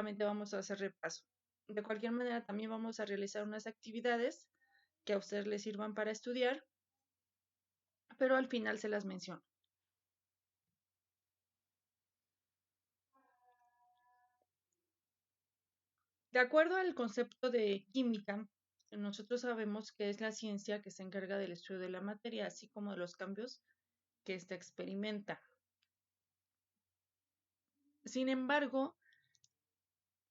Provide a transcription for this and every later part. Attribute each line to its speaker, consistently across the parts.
Speaker 1: solamente vamos a hacer repaso. De cualquier manera, también vamos a realizar unas actividades que a ustedes les sirvan para estudiar, pero al final se las menciono. De acuerdo al concepto de química, nosotros sabemos que es la ciencia que se encarga del estudio de la materia, así como de los cambios que ésta experimenta. Sin embargo,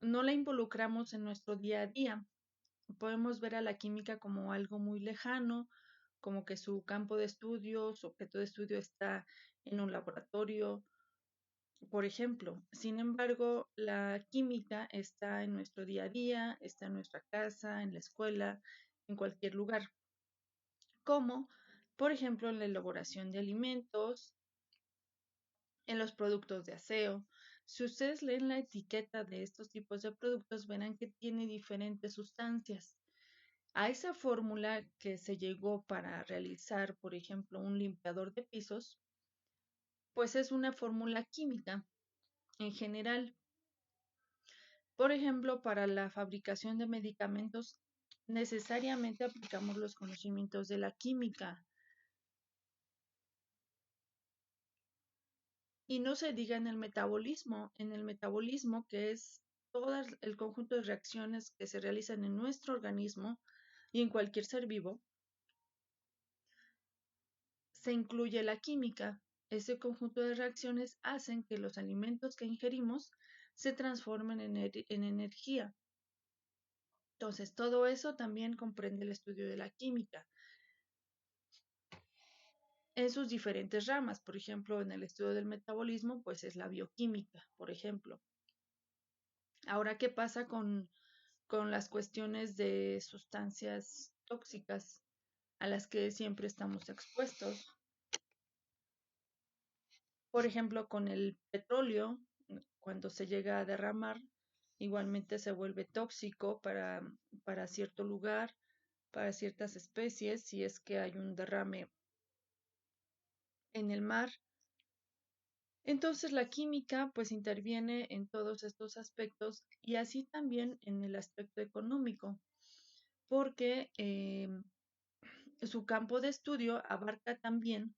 Speaker 1: no la involucramos en nuestro día a día. Podemos ver a la química como algo muy lejano, como que su campo de estudio, su objeto de estudio está en un laboratorio, por ejemplo. Sin embargo, la química está en nuestro día a día, está en nuestra casa, en la escuela, en cualquier lugar, como por ejemplo en la elaboración de alimentos, en los productos de aseo. Si ustedes leen la etiqueta de estos tipos de productos, verán que tiene diferentes sustancias. A esa fórmula que se llegó para realizar, por ejemplo, un limpiador de pisos, pues es una fórmula química en general. Por ejemplo, para la fabricación de medicamentos, necesariamente aplicamos los conocimientos de la química. Y no se diga en el metabolismo, que es todo el conjunto de reacciones que se realizan en nuestro organismo y en cualquier ser vivo, se incluye la química. Ese conjunto de reacciones hacen que los alimentos que ingerimos se transformen en energía. Entonces, todo eso también comprende el estudio de la química en sus diferentes ramas. Por ejemplo, en el estudio del metabolismo, pues es la bioquímica, por ejemplo. Ahora, ¿qué pasa con las cuestiones de sustancias tóxicas a las que siempre estamos expuestos? Por ejemplo, con el petróleo, cuando se llega a derramar, igualmente se vuelve tóxico para cierto lugar, para ciertas especies, si es que hay un derrame en el mar. Entonces la química pues interviene en todos estos aspectos y así también en el aspecto económico, porque su campo de estudio abarca también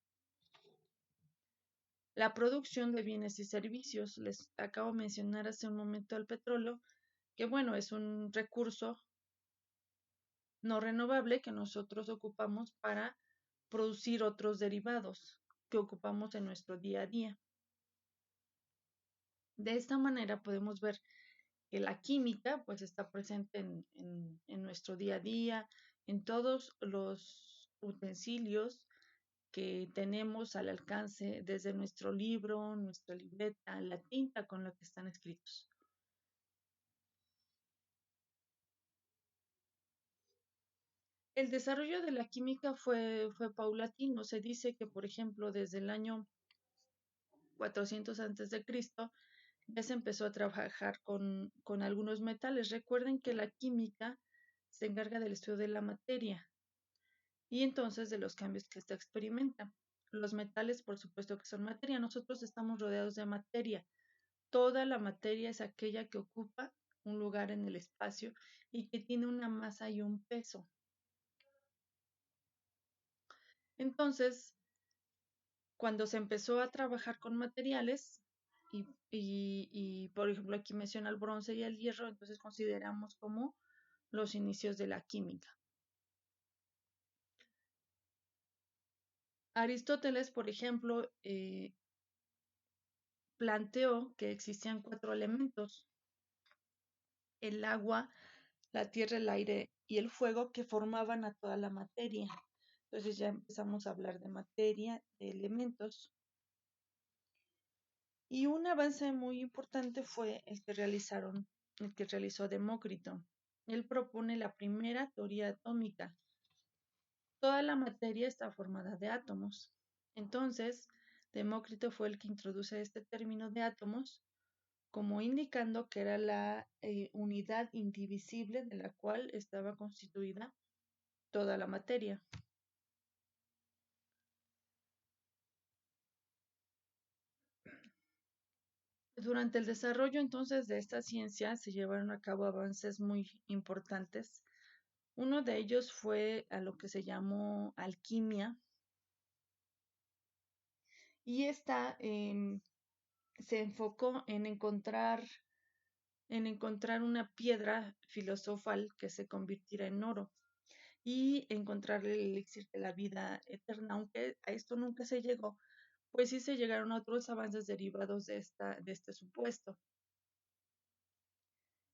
Speaker 1: la producción de bienes y servicios. Les acabo de mencionar hace un momento el petróleo, que bueno, es un recurso no renovable que nosotros ocupamos para producir otros derivados que ocupamos en nuestro día a día. De esta manera podemos ver que la química pues está presente en nuestro día a día, en todos los utensilios que tenemos al alcance, desde nuestro libro, nuestra libreta, la tinta con la que están escritos. El desarrollo de la química fue paulatino. Se dice que, por ejemplo, desde el año 400 antes de Cristo ya se empezó a trabajar con algunos metales. Recuerden que la química se encarga del estudio de la materia y entonces de los cambios que ésta experimenta. Los metales, por supuesto que son materia. Nosotros estamos rodeados de materia. Toda la materia es aquella que ocupa un lugar en el espacio y que tiene una masa y un peso. Entonces, cuando se empezó a trabajar con materiales, por ejemplo aquí menciona el bronce y el hierro, entonces consideramos como los inicios de la química. Aristóteles, por ejemplo, planteó que existían 4 elementos: el agua, la tierra, el aire y el fuego, que formaban a toda la materia. Entonces ya empezamos a hablar de materia, de elementos. Y un avance muy importante fue el que realizó Demócrito. Él propone la primera teoría atómica. Toda la materia está formada de átomos. Entonces, Demócrito fue el que introduce este término de átomos, como indicando que era la unidad indivisible de la cual estaba constituida toda la materia. Durante el desarrollo entonces de esta ciencia se llevaron a cabo avances muy importantes. Uno de ellos fue a lo que se llamó alquimia y esta se enfocó en encontrar una piedra filosofal que se convirtiera en oro y encontrar el elixir de la vida eterna, aunque a esto nunca se llegó, pues sí se llegaron a otros avances derivados de este supuesto.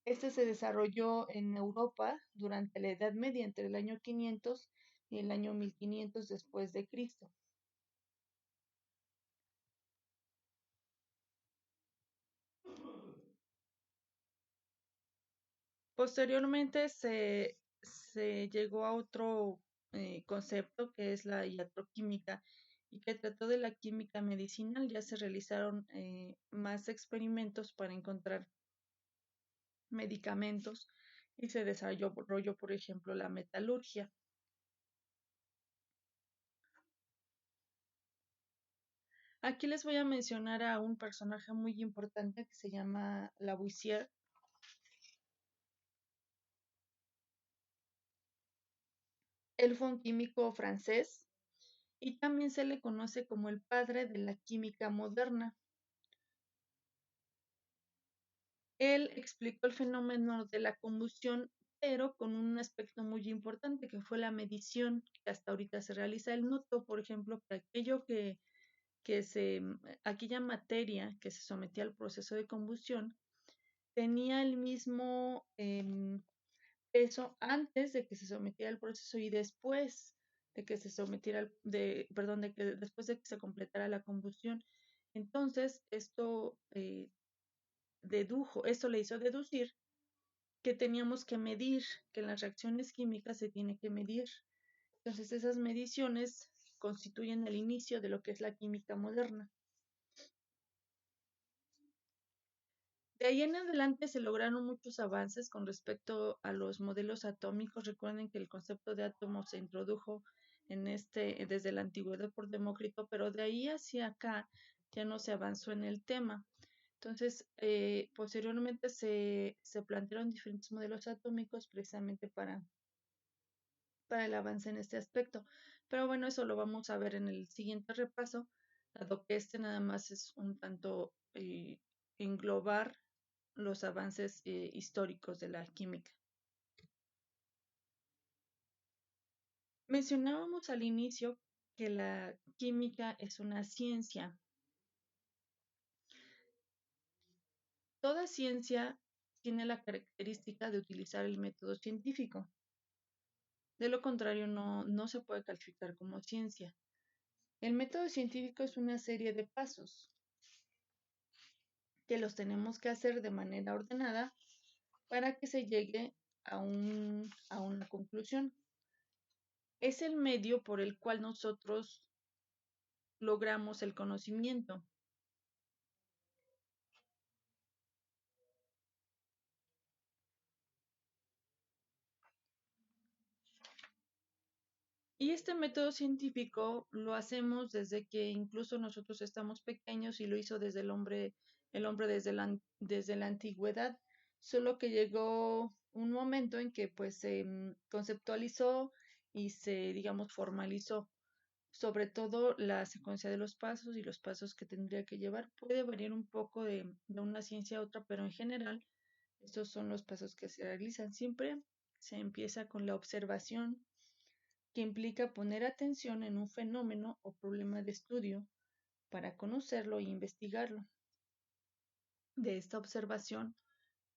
Speaker 1: Este se desarrolló en Europa durante la Edad Media, entre el año 500 y el año 1500 después de Cristo. Posteriormente se llegó a otro concepto que es la iatroquímica y que trató de la química medicinal. Ya se realizaron más experimentos para encontrar medicamentos y se desarrolló, por ejemplo, la metalurgia. Aquí les voy a mencionar a un personaje muy importante que se llama Lavoisier. Él fue un químico francés y también se le conoce como el padre de la química moderna. Él explicó el fenómeno de la combustión, pero con un aspecto muy importante que fue la medición que hasta ahorita se realiza. Él notó, por ejemplo, que aquella materia que se sometía al proceso de combustión tenía el mismo peso antes de que se sometiera al proceso y después de que se sometiera perdón, de que después de que se completara la combustión. Entonces, esto le hizo deducir que teníamos que medir, que en las reacciones químicas se tiene que medir. Entonces, esas mediciones constituyen el inicio de lo que es la química moderna. De ahí en adelante se lograron muchos avances con respecto a los modelos atómicos. Recuerden que el concepto de átomo se introdujo desde la antigüedad por Demócrito, pero de ahí hacia acá ya no se avanzó en el tema. Entonces, posteriormente se plantearon diferentes modelos atómicos precisamente para el avance en este aspecto. Pero bueno, eso lo vamos a ver en el siguiente repaso, dado que este nada más es un tanto englobar los avances históricos de la química. Mencionábamos al inicio que la química es una ciencia. Toda ciencia tiene la característica de utilizar el método científico. De lo contrario, no se puede calificar como ciencia. El método científico es una serie de pasos que los tenemos que hacer de manera ordenada para que se llegue a una conclusión. Es el medio por el cual nosotros logramos el conocimiento. Y este método científico lo hacemos desde que incluso nosotros estamos pequeños y lo hizo desde el hombre desde la antigüedad, solo que llegó un momento en que pues se conceptualizó y se, digamos, formalizó. Sobre todo la secuencia de los pasos y los pasos que tendría que llevar. Puede variar un poco de una ciencia a otra, pero en general estos son los pasos que se realizan. Siempre se empieza con la observación, que implica poner atención en un fenómeno o problema de estudio para conocerlo e investigarlo. De esta observación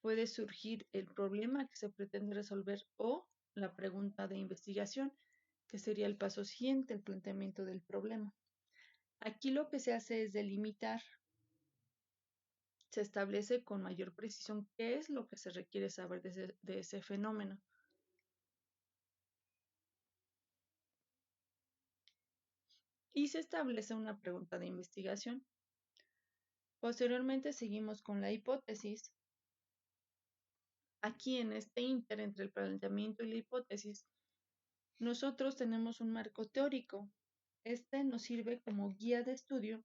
Speaker 1: puede surgir el problema que se pretende resolver o la pregunta de investigación, que sería el paso siguiente, el planteamiento del problema. Aquí lo que se hace es delimitar, se establece con mayor precisión qué es lo que se requiere saber de ese fenómeno. Y se establece una pregunta de investigación. Posteriormente seguimos con la hipótesis. Aquí en este inter entre el planteamiento y la hipótesis, nosotros tenemos un marco teórico. Este nos sirve como guía de estudio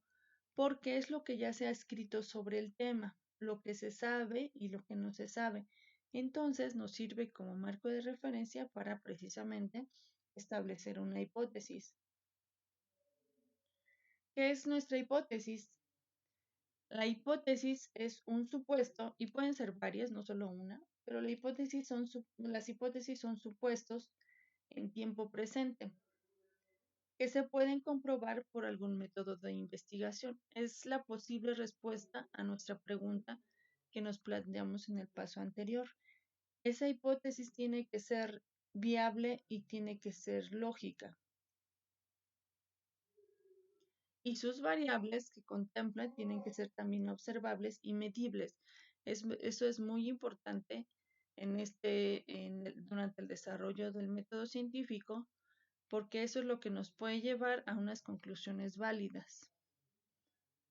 Speaker 1: porque es lo que ya se ha escrito sobre el tema, lo que se sabe y lo que no se sabe. Entonces nos sirve como marco de referencia para precisamente establecer una hipótesis. ¿Qué es nuestra hipótesis? La hipótesis es un supuesto, y pueden ser varias, no solo una, pero las hipótesis son supuestos en tiempo presente que se pueden comprobar por algún método de investigación. Es la posible respuesta a nuestra pregunta que nos planteamos en el paso anterior. Esa hipótesis tiene que ser viable y tiene que ser lógica. Y sus variables que contempla tienen que ser también observables y medibles. Eso es muy importante durante el desarrollo del método científico, porque eso es lo que nos puede llevar a unas conclusiones válidas.